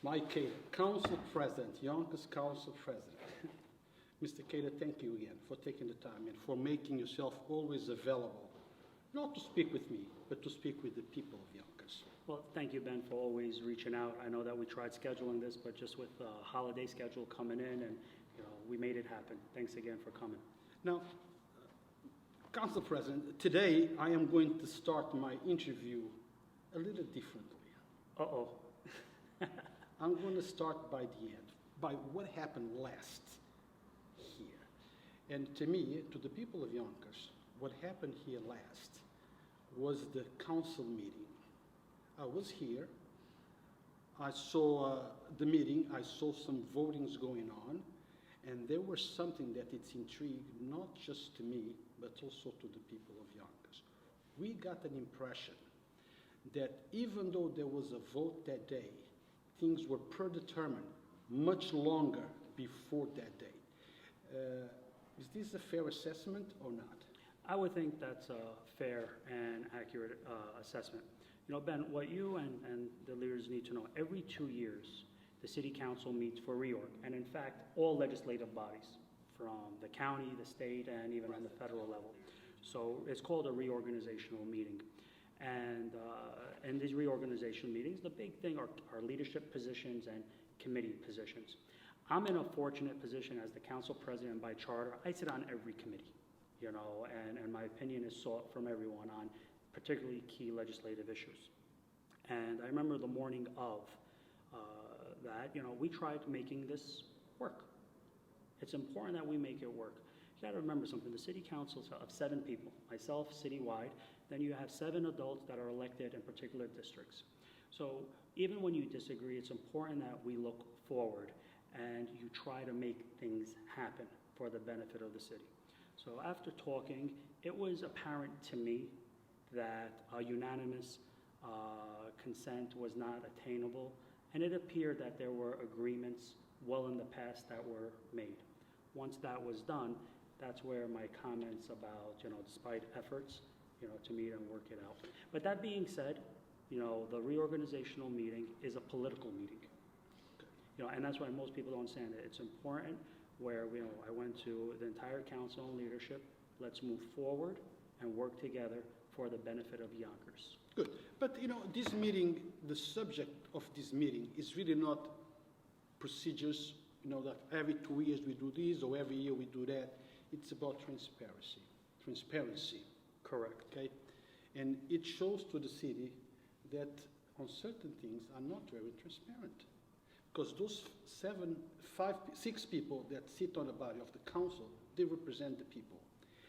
Mike Khader, Council President, Yonkers Council President. Mr. Khader, thank you again for taking the time and for making yourself always available, not to speak with me, but to speak with the people of Yonkers. Well, thank you, Ben, for always reaching out. I know that we tried scheduling this, but just with the holiday schedule coming in, and we made it happen. Thanks again for coming. Now, Council President, today I am going to start my interview a little differently. Uh-oh. I'm going to start by the end, by what happened last here. And to me, to the people of Yonkers, what happened here last was the council meeting. I was here. I saw the meeting. I saw some votings going on. And there was something that it's intrigued, not just to me, but also to the people of Yonkers. We got an impression that even though there was a vote that day, things were predetermined much longer before that day. Is this a fair assessment or not? I would think that's a fair and accurate assessment. Ben, what you and the leaders need to know, every 2 years, the City Council meets for reorg, and in fact, all legislative bodies, from the county, the state, and even on the federal level. So it's called a reorganizational meeting. And in these reorganization meetings, the big thing are leadership positions and committee positions. I'm in a fortunate position as the council president by charter. I sit on every committee, and my opinion is sought from everyone on particularly key legislative issues. And I remember the morning of that, we tried making this work. It's important that we make it work. You got to remember something. The city council is of 7 people, myself citywide. Then you have 7 adults that are elected in particular districts. So even when you disagree, it's important that we look forward and you try to make things happen for the benefit of the city. So after talking, it was apparent to me that a unanimous consent was not attainable, and it appeared that there were agreements well in the past that were made. Once that was done, that's where my comments about, despite efforts, to meet and work it out. But that being said, the reorganizational meeting is a political meeting. And that's why most people don't understand it. It's important where, I went to the entire council and leadership. Let's move forward and work together for the benefit of Yonkers. Good. But, this meeting, the subject of this meeting is really not procedures, that every 2 years we do this or every year we do that. It's about transparency. Transparency. Correct. Okay? And it shows to the city that on certain things are not very transparent. Because those 6 people that sit on the body of the council, they represent the people.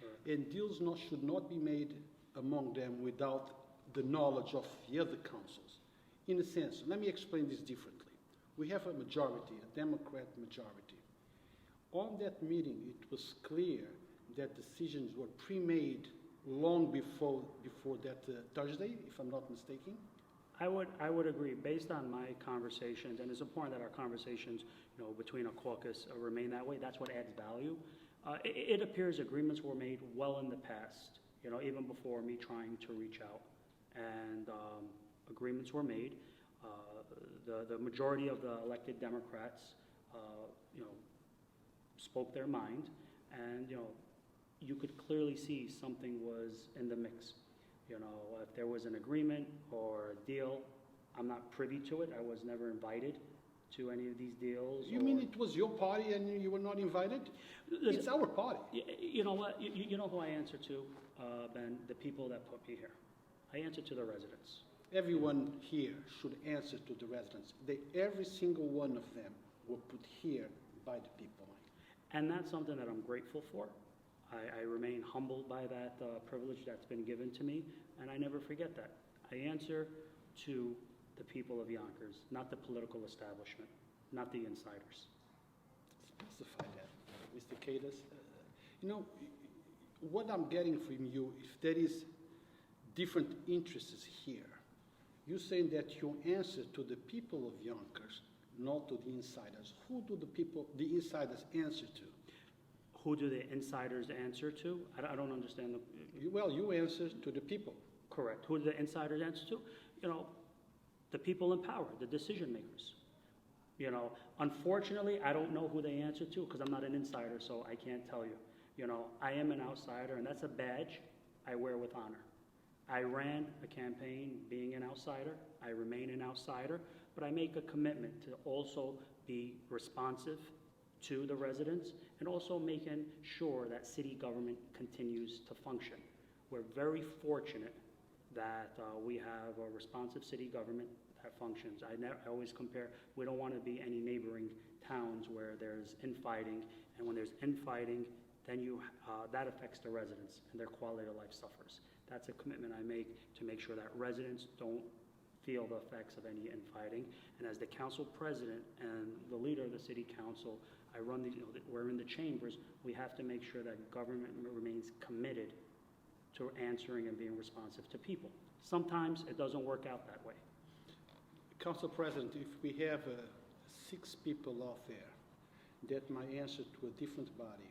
Correct. And deals should not be made among them without the knowledge of the other councils. In a sense, let me explain this differently. We have a majority, a Democrat majority. On that meeting, it was clear that decisions were pre-made long before that Thursday, if I'm not mistaken. I would agree. Based on my conversations, and it's important that our conversations, between a caucus remain that way. That's what adds value. It appears agreements were made well in the past, even before me trying to reach out, and agreements were made. The majority of the elected Democrats, spoke their mind, and you could clearly see something was in the mix. If there was an agreement or a deal, I'm not privy to it. I was never invited to any of these deals. You mean it was your party and you were not invited? It's our party. You know what? You know who I answer to, Ben? The people that put me here. I answer to the residents. Everyone here should answer to the residents. Every single one of them were put here by the people. And that's something that I'm grateful for. I remain humbled by that privilege that's been given to me, and I never forget that. I answer to the people of Yonkers, not the political establishment, not the insiders. Specify that, Mr. Khader. What I'm getting from you, if there is different interests here, you're saying that you answer to the people of Yonkers, not to the insiders. Who do the insiders answer to? Who do the insiders answer to? I don't understand. You answer to the people. Correct. Who do the insiders answer to? The people in power, the decision makers. You know, unfortunately, I don't know who they answer to because I'm not an insider, so I can't tell you. You know, I am an outsider, and that's a badge I wear with honor. I ran a campaign being an outsider. I remain an outsider, but I make a commitment to also be responsive to the residents and also making sure that city government continues to function. We're very fortunate that we have a responsive city government that functions. I always compare, we don't want to be any neighboring towns where there's infighting, and when there's infighting, then that affects the residents and their quality of life suffers. That's a commitment I make to make sure that residents don't feel the effects of any infighting. And as the council president and the leader of the city council, I run we're in the chambers, we have to make sure that government remains committed to answering and being responsive to people. Sometimes it doesn't work out that way. Council President, if we have 6 people out there that might answer to a different body,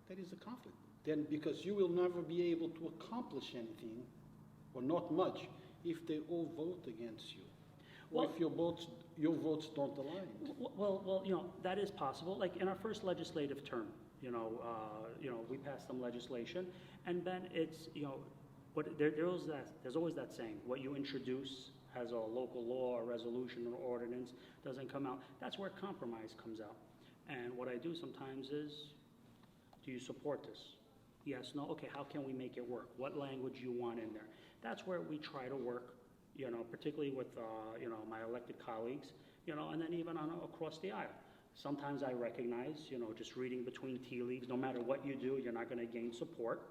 that is a conflict. Then, because you will never be able to accomplish anything, or not much, if they all vote against you, or if your votes don't align. Well, you know, that is possible. Like in our first legislative term, we passed some legislation, and then it's, there's always that saying, what you introduce as a local law, a resolution, or ordinance doesn't come out. That's where compromise comes out. And what I do sometimes is, do you support this? Yes, no, okay, how can we make it work? What language you want in there? That's where we try to work, particularly with, my elected colleagues, and then even across the aisle. Sometimes I recognize, just reading between tea leaves, no matter what you do, you're not going to gain support.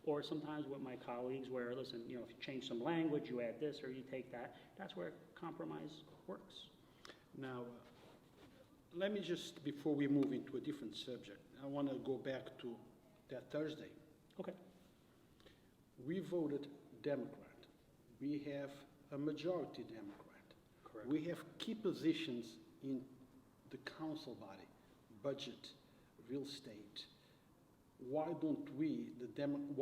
Or sometimes with my colleagues where, listen, if you change some language, you add this or you take that, that's where compromise works. Now, let me just, before we move into a different subject, I want to go back to that Thursday. Okay. We voted Democrat. We have a majority Democrat. Correct. We have key positions in the council body, budget, real estate. Why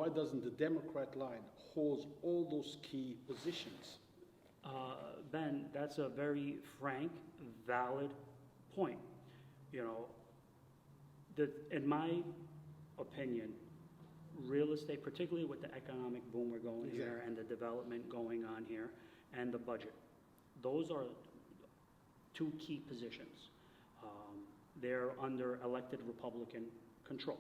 doesn't the Democrat line hold all those key positions? Ben, that's a very frank, valid point. In my opinion, real estate, particularly with the economic boom we're going here and the development going on here and the budget, those are 2 key positions. They're under elected Republican control.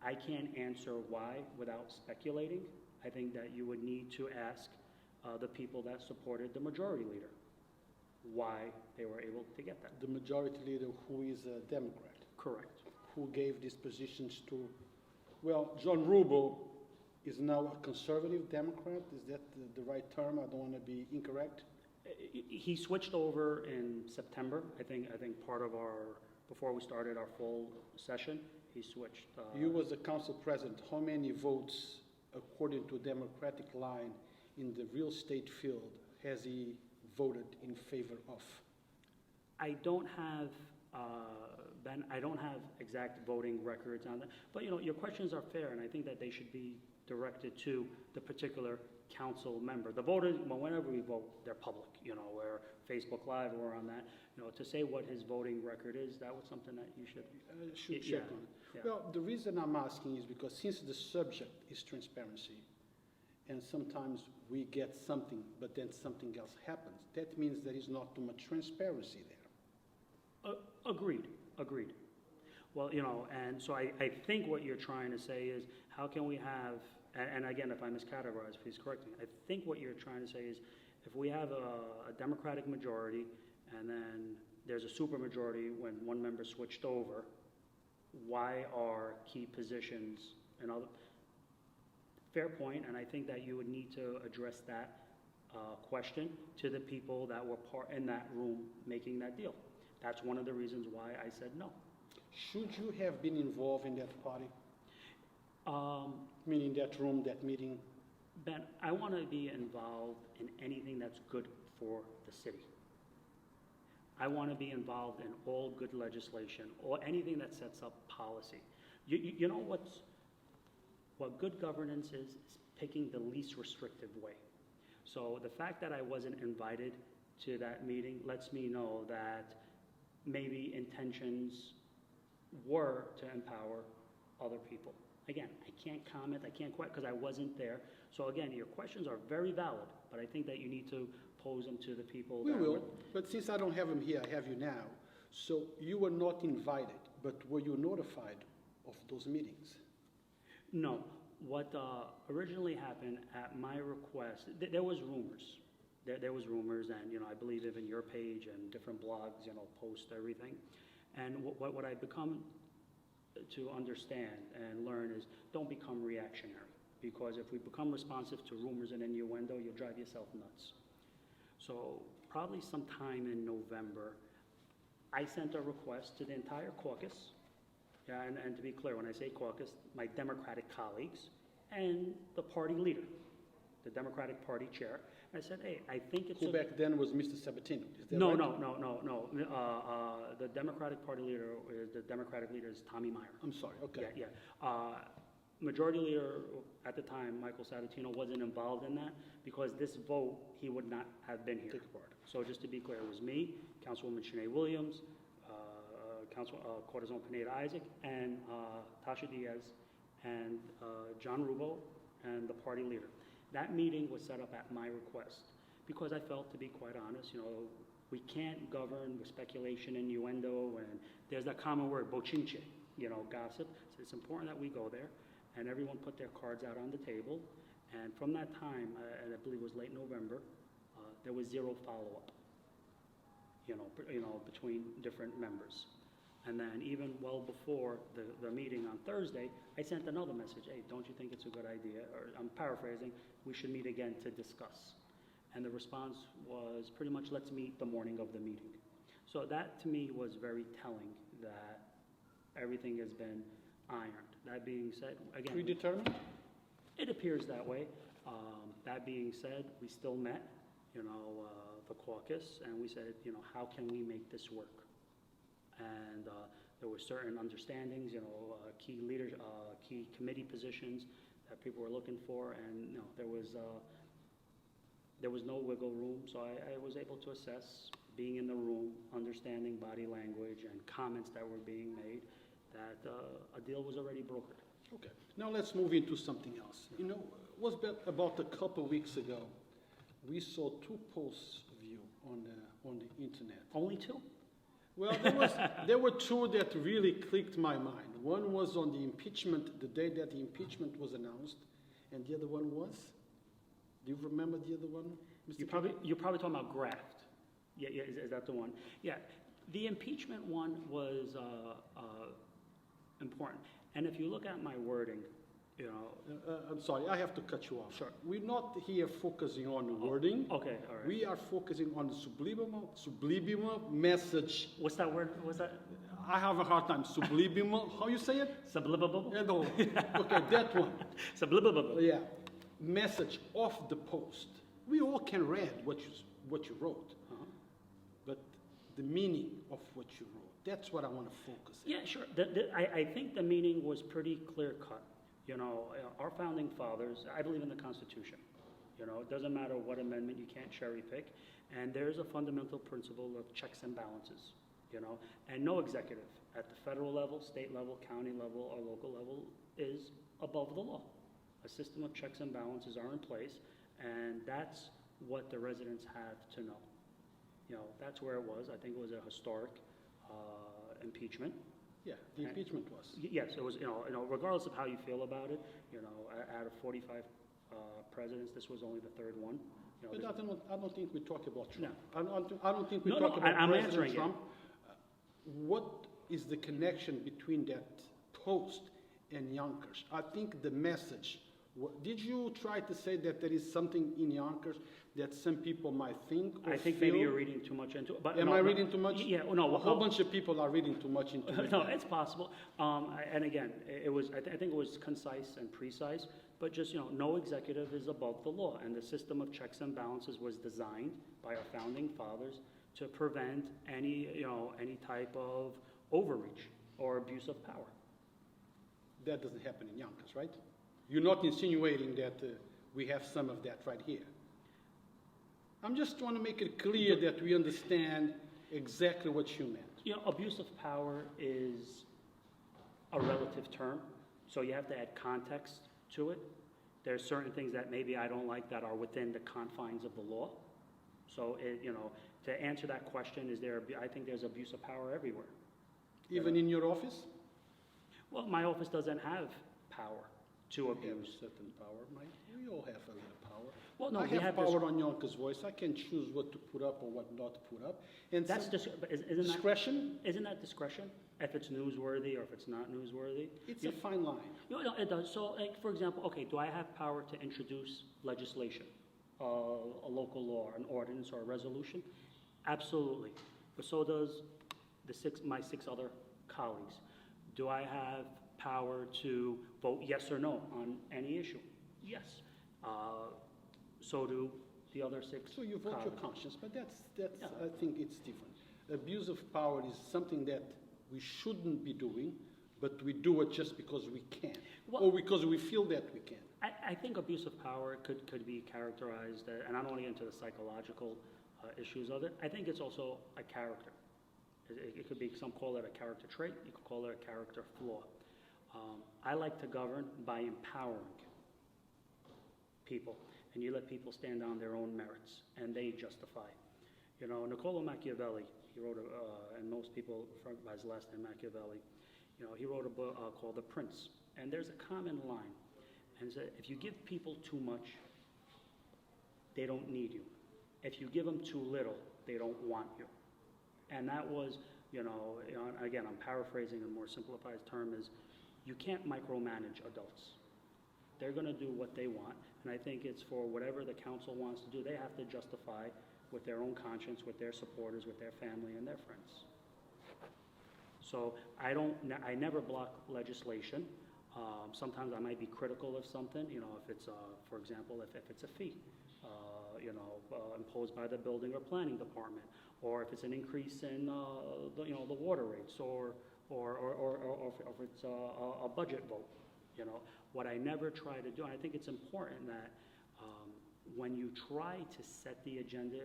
I can't answer why without speculating. I think that you would need to ask the people that supported the majority leader why they were able to get that. The majority leader who is a Democrat. Correct. Who gave these positions to, John Rubel is now a conservative Democrat. Is that the right term? I don't want to be incorrect. He switched over in September. I think part of before we started our full session, he switched. You was the council president. How many votes, according to Democratic line, in the real estate field has he voted in favor of? I don't have, Ben, I don't have exact voting records on that. But, your questions are fair, and I think that they should be directed to the particular council member. The voters, whenever we vote, they're public. We're Facebook Live, we're on that. To say what his voting record is, that was something that you should Check on it. Yeah. Well, the reason I'm asking is because since the subject is transparency, and sometimes we get something, but then something else happens, that means there is not too much transparency there. Agreed. Well, and so I think what you're trying to say is, how can we have, and again, if I miscategorize, please correct me. I think what you're trying to say is, if we have a Democratic majority, and then there's a supermajority when one member switched over, why are key positions and other? Fair point, and I think that you would need to address that question to the people that were part in that room making that deal. That's one of the reasons why I said no. Should you have been involved in that party? Meaning that room, that meeting? Ben, I want to be involved in anything that's good for the city. I want to be involved in all good legislation or anything that sets up policy. You know what good governance is picking the least restrictive way. So the fact that I wasn't invited to that meeting lets me know that maybe intentions were to empower other people. Again, I can't comment, I can't quite, because I wasn't there. So again, your questions are very valid, but I think that you need to pose them to the people. We that will, were- but since I don't have him here, I have you now. So you were not invited, but were you notified of those meetings? No, what originally happened at my request, there was rumors. There was rumors, and I believe even your page and different blogs, post everything. And what I become to understand and learn is don't become reactionary, because if we become responsive to rumors and innuendo, you'll drive yourself nuts. So probably sometime in November, I sent a request to the entire caucus. Yeah, and to be clear, when I say caucus, my Democratic colleagues and the party leader, the Democratic Party chair. I said, hey, I think it's Who back then was Mr. Sabatino, is that no, right? no. The Democratic Party leader is Tommy Meyer. I'm sorry, okay. Yeah. Majority leader at the time, Michael Sabatino, wasn't involved in that because this vote, he would not have been here. Take part. So just to be clear, it was me, Councilwoman Shanae Williams, Corazon Pineda-Isaac, and Tasha Diaz, and John Rubo, and the party leader. That meeting was set up at my request because I felt, to be quite honest, we can't govern with speculation, innuendo, and there's that common word, bochinche, gossip. So it's important that we go there, and everyone put their cards out on the table. And from that time, and I believe it was late November, there was zero follow-up, between different members. And then even well before the meeting on Thursday, I sent another message, hey, don't you think it's a good idea? Or I'm paraphrasing, we should meet again to discuss. And the response was pretty much, let's meet the morning of the meeting. So that to me was very telling that everything has been ironed. That being said, again, Predetermined? it appears that way. That being said, we still met, the caucus, and we said, how can we make this work? And there were certain understandings, key leaders, key committee positions that people were looking for, and there was no wiggle room. So I was able to assess, being in the room, understanding body language and comments that were being made, that a deal was already brokered. Okay, now let's move into something else. It was about a couple of weeks ago, we saw 2 posts of you on the internet. Only 2? Well, there were 2 that really clicked my mind. One was on the impeachment, the day that the impeachment was announced, and the other one was? Do you remember the other one, Mr. You're probably talking about graft. Yeah, is that the one? Yeah, the impeachment one was important. And if you look at my wording, I'm sorry, I have to cut you off. Sure. We're not here focusing on wording. Okay, all right. We are focusing on the subliminal message. What's that word? What's that? I have a hard time. Subliminal, how you say it? Subliminal? Yeah, no. Okay, that one. Subliminal. Yeah. Message of the post. We all can read what you wrote, but the meaning of what you wrote, that's what I want to focus on. Yeah, sure. I think the meaning was pretty clear-cut. Our founding fathers, I believe in the Constitution. It doesn't matter what amendment, you can't cherry pick. And there's a fundamental principle of checks and balances, and no executive at the federal level, state level, county level, or local level is above the law. A system of checks and balances are in place, and that's what the residents have to know. That's where it was. I think it was a historic impeachment. Yeah, the impeachment was. Yes, it was, regardless of how you feel about it, out of 45 presidents, this was only the 3rd one. But I don't think we talk about Trump. No. I don't think we No, talk about I'm President answering Trump. What is the connection between that post and Yonkers? I think the message, did you try to say that there is something in Yonkers that some people might think or I think feel? maybe you're reading too much into it. But Am I reading too much? Yeah, no. A whole bunch of people are reading too much into it. No, it's possible. And again, it was. I think it was concise and precise. But just no executive is above the law, and the system of checks and balances was designed by our founding fathers to prevent any type of overreach or abuse of power. That doesn't happen in Yonkers, right? You're not insinuating that we have some of that right here. I'm just trying to make it clear that we understand exactly what you meant. You know, abuse of power is a relative term, so you have to add context to it. There's certain things that maybe I don't like that are within the confines of the law. So, you know, to answer that question, I think there's abuse of power everywhere. Even in your office? Well, my office doesn't have power to You have abuse. a certain power, Mike. We all have a little power. Well, no, I we have have power on Yonkers Voice. I can choose what to put up or what not to put up. And That's some but isn't discretion, isn't that discretion? If it's newsworthy or if it's not newsworthy? it's a fine line. No, it does. So, like, for example, okay, do I have power to introduce legislation, a local law, an ordinance, or a resolution? Absolutely. But so does my six other colleagues. Do I have power to vote yes or no on any issue? Yes. So do the other six So you vote your colleagues. conscience, but that's Yeah. I think it's different. Abuse of power is something that we shouldn't be doing, but we do it just because we can, Well- or because we feel that we can. I think abuse of power could be characterized, and I don't want to get into the psychological issues of it. I think it's also a character. It could be, some call it a character trait, you could call it a character flaw. I like to govern by empowering people, and you let people stand on their own merits, and they justify. You know, Niccolo Machiavelli, he wrote and most people refer by his last name, Machiavelli, you know, he wrote a book called The Prince, and there's a common line, and it said, if you give people too much, they don't need you. If you give them too little, they don't want you. And that was, again, I'm paraphrasing a more simplified term, is you can't micromanage adults. They're going to do what they want, and I think it's for whatever the council wants to do, they have to justify with their own conscience, with their supporters, with their family and their friends. So I never block legislation. Sometimes I might be critical of something, if it's, for example, if it's a fee, imposed by the building or planning department, or if it's an increase in, the water rates, or if it's a budget vote, What I never try to do, and I think it's important that when you try to set the agenda,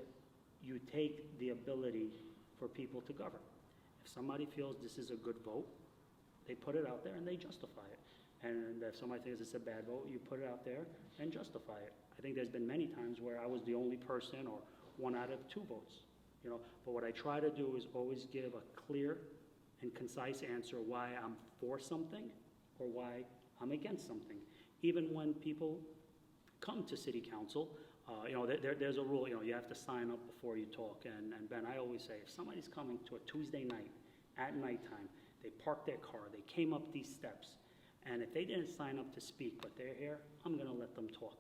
you take the ability for people to govern. If somebody feels this is a good vote, they put it out there and they justify it. And if somebody thinks it's a bad vote, you put it out there and justify it. I think there's been many times where I was the only person or one out of two votes, But what I try to do is always give a clear and concise answer why I'm for something or why I'm against something. Even when people come to city council, there's a rule, you have to sign up before you talk. And Ben, I always say, if somebody's coming to a Tuesday night at nighttime, they parked their car, they came up these steps, and if they didn't sign up to speak, but they're here, I'm going to let them talk.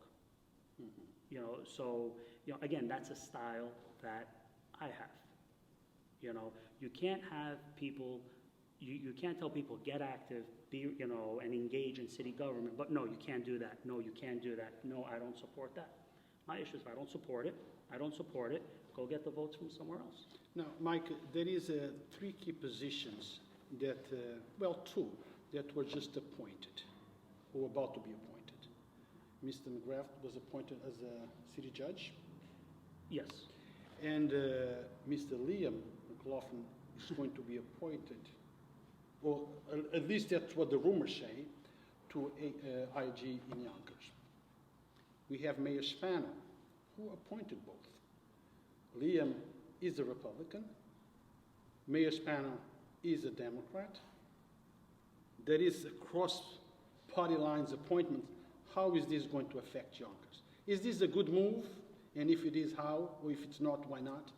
Mm-hmm. Again, that's a style that I have. You can't have people, you can't tell people, get active, be, and engage in city government, but no, you can't do that. No, you can't do that. No, I don't support that. My issue is if I don't support it, go get the votes from somewhere else. Now, Mike, there is three key positions that, two, that were just appointed, or about to be appointed. Mr. McGrath was appointed as a city judge, Yes. and Mr. Liam McLaughlin is going to be appointed, or at least that's what the rumors say, to IG in Yonkers. We have Mayor Spano, who appointed both. Liam is a Republican. Mayor Spano is a Democrat. There is a cross-party lines appointment. How is this going to affect Yonkers? Is this a good move? And if it is, how? Or if it's not, why not?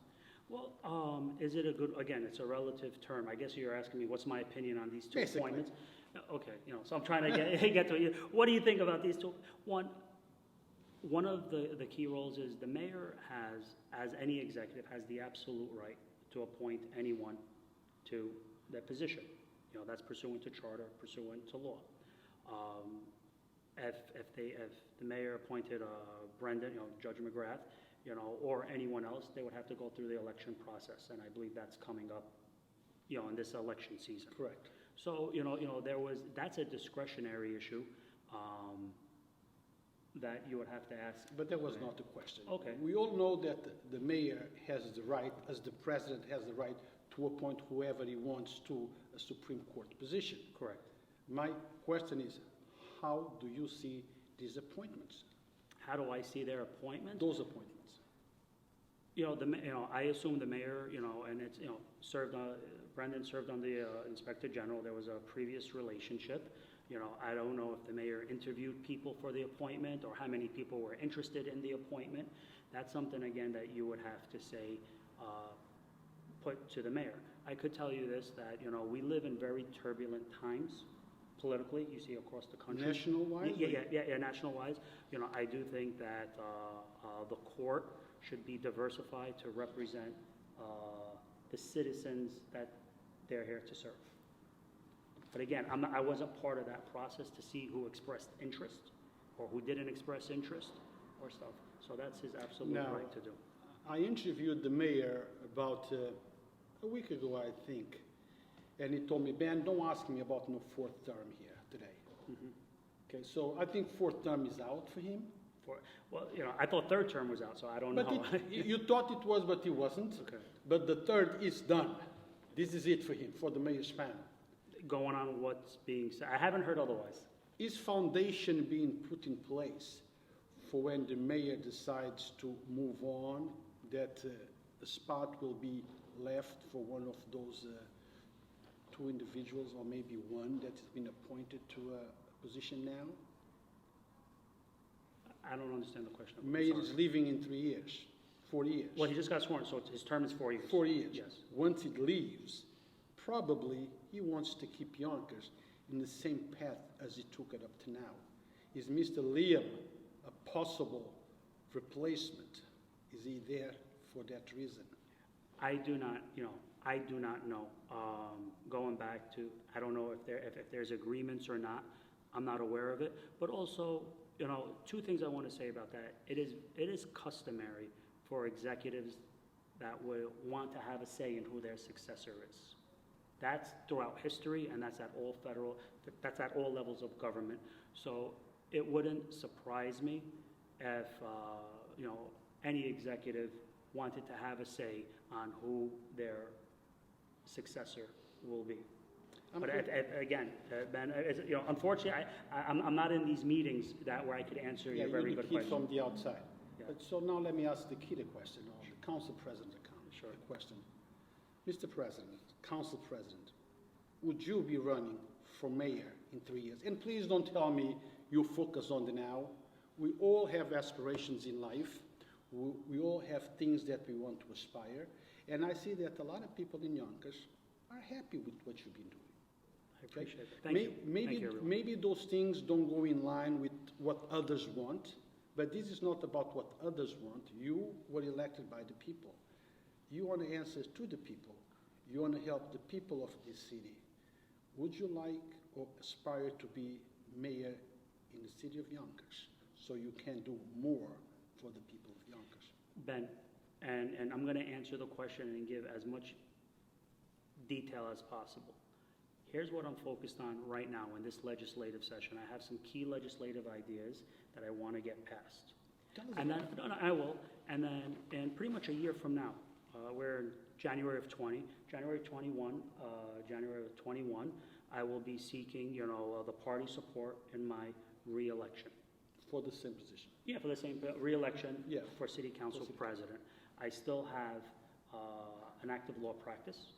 Well, is it a good, again, it's a relative term. I guess you're asking me what's my opinion on these two Basically. appointments. Okay, so I'm trying to get to it. What do you think about these two? One of the key roles is the mayor has, as any executive, has the absolute right to appoint anyone to that position. That's pursuant to charter, pursuant to law. If the mayor appointed Brendan, Judge McGrath, or anyone else, they would have to go through the election process, and I believe that's coming up, in this election season. Correct. So, that's a discretionary issue. that you would have to ask. But that was not the question. Okay. We all know that the mayor has the right, as the president has the right, to appoint whoever he wants to a Supreme Court position. Correct. My question is, how do you see these appointments, How do I see their appointment? those appointments? I assume the mayor, and it's, Brendan served on the Inspector General. There was a previous relationship. I don't know if the mayor interviewed people for the appointment or how many people were interested in the appointment. That's something, again, that you would have to say, put to the mayor. I could tell you this, that, we live in very turbulent times politically, you see across the country. National-wise? Yeah, national-wise. I do think that the court should be diversified to represent the citizens that they're here to serve. But again, I wasn't part of that process to see who expressed interest or who didn't express interest or stuff. So that's his absolute Now, right to do. I interviewed the mayor about a week ago, I think, and he told me, Ben, don't ask me about no fourth term here today. Mhm. Okay, so I think fourth term is out for him. Well, I thought third term was out, so I don't know. But you thought it was, but it wasn't. Okay. But the third is done. This is it for him, for the mayor's span. Going on what's being said, I haven't heard otherwise. Is foundation being put in place for when the mayor decides to move on, that a spot will be left for one of those two individuals, or maybe one that has been appointed to a position now? I don't understand the question. I'm Mayor sorry. is leaving in 3 years, 4 years. Well, he just got sworn, so his term is 4 years. 4 years. Yes. Once it leaves, probably he wants to keep Yonkers in the same path as he took it up to now. Is Mr. Liam a possible replacement? Is he there for that reason? I do not know. Going back to, I don't know if there's agreements or not. I'm not aware of it. But also, two things I want to say about that. It is customary for executives that would want to have a say in who their successor is. That's throughout history, and that's at all levels of government. So it wouldn't surprise me if, any executive wanted to have a say on who their successor will be. But again, Ben, unfortunately, I'm not in these meetings where I could answer your very good you need to keep question. from the outside. Yeah. But so now let me ask the key question, or the council president Sure. the question. Mr. President, council president, would you be running for mayor in 3 years? And please don't tell me you focus on the now. We all have aspirations in life. We all have things that we want to aspire. And I see that a lot of people in Yonkers are happy with what you've been doing. I appreciate it. Thank you. Thank you, everyone. Maybe those things don't go in line with what others want, but this is not about what others want. You were elected by the people. You want to answer to the people. You want to help the people of this city. Would you like or aspire to be mayor in the city of Yonkers so you can do more for the people of Yonkers? Ben, and I'm going to answer the question and give as much detail as possible. Here's what I'm focused on right now in this legislative session. I have some key legislative ideas that I want to get passed. Tell us And then, about no, I will. And then, and pretty much a year from now, we're in January of 21, I will be seeking, the party support in my re-election. for the same position. Yeah, for the same re-election Yeah. for city council president. I still have an active law practice,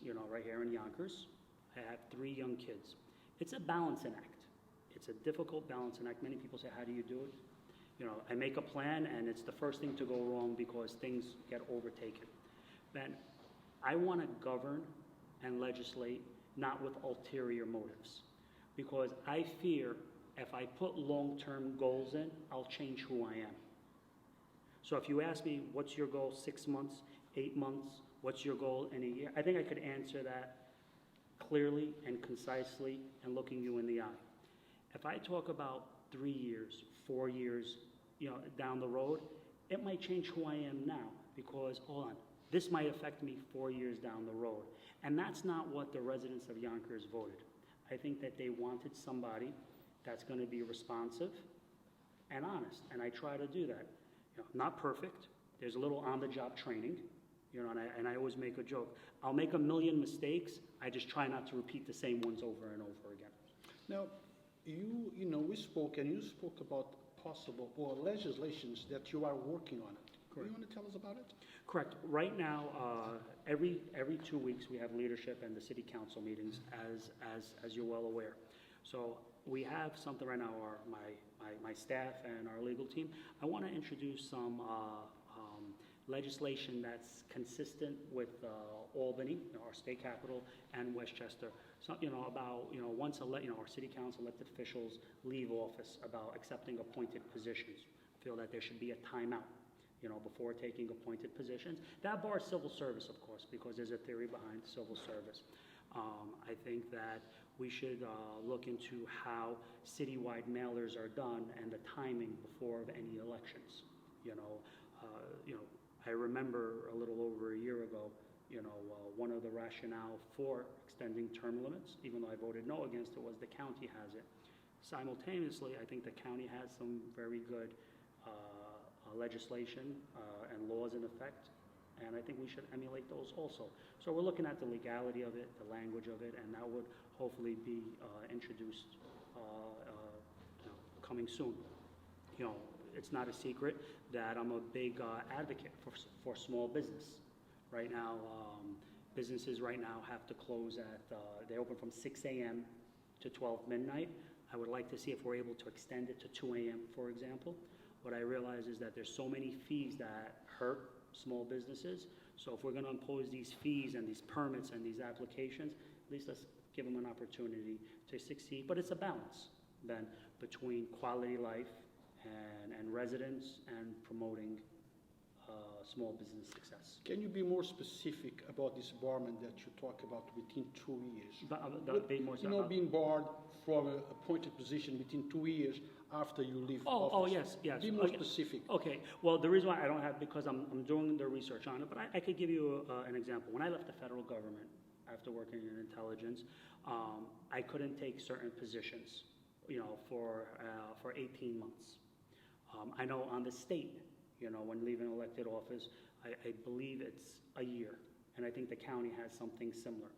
right here in Yonkers. I have 3 young kids. It's a balancing act. It's a difficult balancing act. Many people say, how do you do it? I make a plan, and it's the first thing to go wrong because things get overtaken. Ben, I want to govern and legislate not with ulterior motives, because I fear if I put long-term goals in, I'll change who I am. So if you ask me, what's your goal 6 months, 8 months, what's your goal in a year? I think I could answer that clearly and concisely and looking you in the eye. If I talk about 3 years, 4 years, down the road, it might change who I am now because, hold on, this might affect me 4 years down the road. And that's not what the residents of Yonkers voted. I think that they wanted somebody that's going to be responsive, and honest, and I try to do that. You know, not perfect. There's a little on-the-job training, you know, and I always make a joke. I'll make a million mistakes. I just try not to repeat the same ones over and over again. Now, you know, we spoke, and you spoke about possible or legislations that you are working on it. Correct. You want to tell us about it? Correct. Right now, every 2 weeks, we have leadership and the city council meetings, as you're well aware. So we have something right now, my staff and our legal team. I want to introduce some legislation that's consistent with Albany, you know, our state capital, and Westchester. So, you know, about, you know, once our city council elected officials leave office, about accepting appointed positions. Feel that there should be a timeout, you know, before taking appointed positions. That bars civil service, of course, because there's a theory behind civil service. I think that we should look into how citywide mailers are done and the timing before of any elections. You know, I remember a little over a year ago, you know, one of the rationale for extending term limits, even though I voted no against it, was the county has it. Simultaneously, I think the county has some very good legislation and laws in effect, and I think we should emulate those also. So we're looking at the legality of it, the language of it, and that would hopefully be introduced you know, coming soon. You know, it's not a secret that I'm a big advocate for small business. Right now, businesses right now have to close at, they open from 6 a.m. to 12 midnight. I would like to see if we're able to extend it to 2 a.m., for example. What I realize is that there's so many fees that hurt small businesses. So if we're going to impose these fees and these permits and these applications, at least let's give them an opportunity to succeed. But it's a balance then between quality life and residents and promoting small business success. Can you be more specific about this barment that you talk about within 2 years? Be more you know, being barred from an appointed position within 2 years after you leave office. Oh, yes. Be more specific. Okay. Well, the reason why I don't have, because I'm doing the research on it, but I could give you an example. When I left the federal government after working in intelligence, I couldn't take certain positions, you know, for 18 months. I know on the state, you know, when leaving elected office, I believe it's a year, and I think the county has something similar.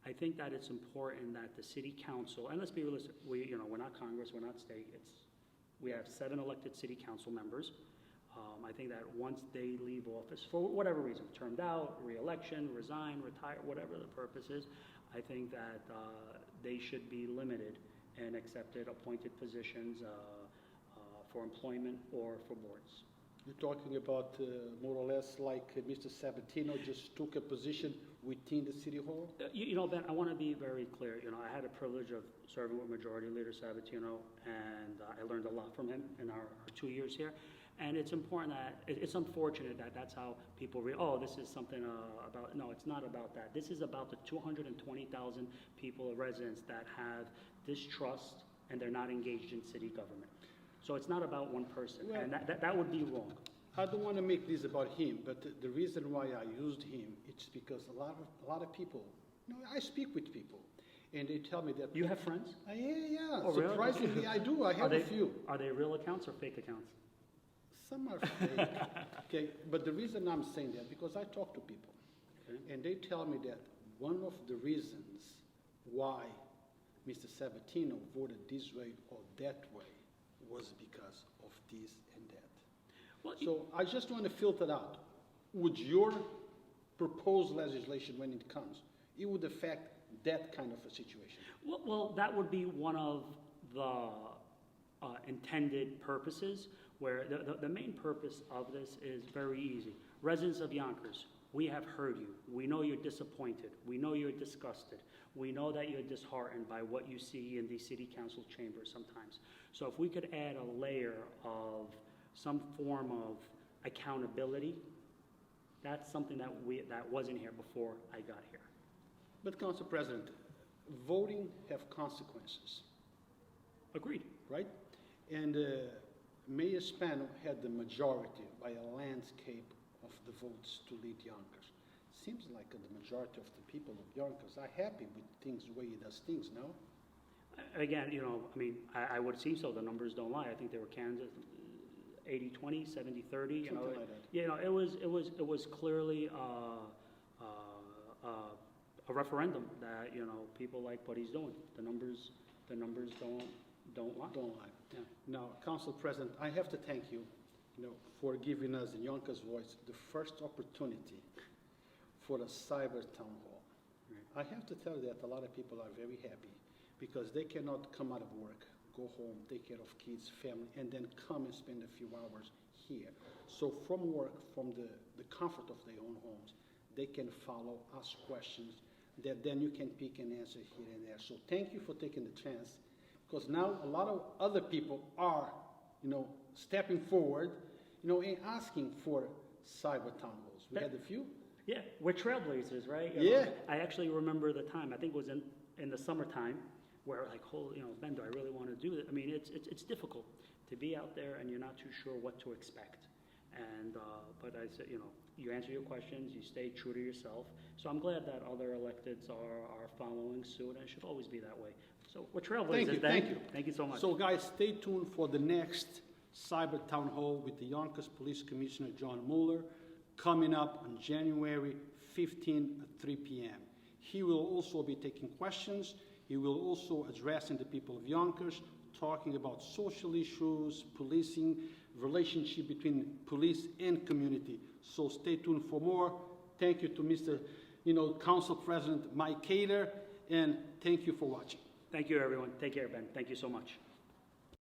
I think that it's important that the city council, and let's be realistic, we're not Congress, we're not state, we have 7 elected city council members. I think that once they leave office, for whatever reason, termed out, re-election, resign, retire, whatever the purpose is, I think that they should be limited and accepted appointed positions for employment or for boards. You're talking about more or less like Mr. Sabatino just took a position within the City Hall? You know, Ben, I want to be very clear. You know, I had the privilege of serving with Majority Leader Sabatino, and I learned a lot from him in our 2 years here. And it's important that, it's unfortunate that that's how people this is something about, no, it's not about that. This is about the 220,000 people, residents that have distrust and they're not engaged in city government. So it's not about one person, well, and that would be wrong. I don't want to make this about him, but the reason why I used him, it's because a lot of people, you know, I speak with people, and they tell me that... You have friends? Yeah. Oh, surprisingly, really? I do. I have a few. Are they real accounts or fake accounts? Some are fake. Okay, but the reason I'm saying that, because I talk to people, okay, and they tell me that one of the reasons why Mr. Sabatino voted this way or that way was because of this and that. Well, so I just want to filter out. Would your proposed legislation, when it comes, it would affect that kind of a situation? Well, that would be one of the intended purposes, where the main purpose of this is very easy. Residents of Yonkers, we have heard you. We know you're disappointed. We know you're disgusted. We know that you're disheartened by what you see in these city council chambers sometimes. So if we could add a layer of some form of accountability, that's something that wasn't here before I got here. But Council President, voting have consequences. Agreed. Right? And Mayor Spano had the majority by a landscape of the votes to lead Yonkers. Seems like the majority of the people of Yonkers are happy with things the way he does things, no? Again, you know, I mean, I would see so. The numbers don't lie. I think there were candidates, 80-20, 70-30, you know. Something like that. You know, it was clearly a referendum that, you know, people like what he's doing. The numbers don't lie. Don't lie. Yeah. Now, Council President, I have to thank you, you know, for giving us in Yonkers Voice the first opportunity for a cyber town hall. Right. I have to tell you that a lot of people are very happy because they cannot come out of work, go home, take care of kids, family, and then come and spend a few hours here. So from work, from the comfort of their own homes, they can follow, ask questions, that then you can pick and answer here and there. So thank you for taking the chance, because now a lot of other people are, you know, stepping forward, you know, and asking for cyber town halls. We had a few. Yeah, we're trailblazers, right? Yeah. I actually remember the time, I think it was in the summertime, where like, you know, Ben, do I really want to do this? I mean, it's difficult to be out there and you're not too sure what to expect. And, but I said, you know, you answer your questions, you stay true to yourself. So I'm glad that other electeds are following suit, and it should always be that way. So we're trailblazers, Ben. Thank you. Thank you so much. So guys, stay tuned for the next cyber town hall with the Yonkers Police Commissioner John Mueller, coming up on January 15 at 3 p.m. He will also be taking questions. He will also addressing the people of Yonkers, talking about social issues, policing, relationship between police and community. So stay tuned for more. Thank you to Mr. Council President Mike Khader, and thank you for watching. Thank you, everyone. Take care, Ben. Thank you so much.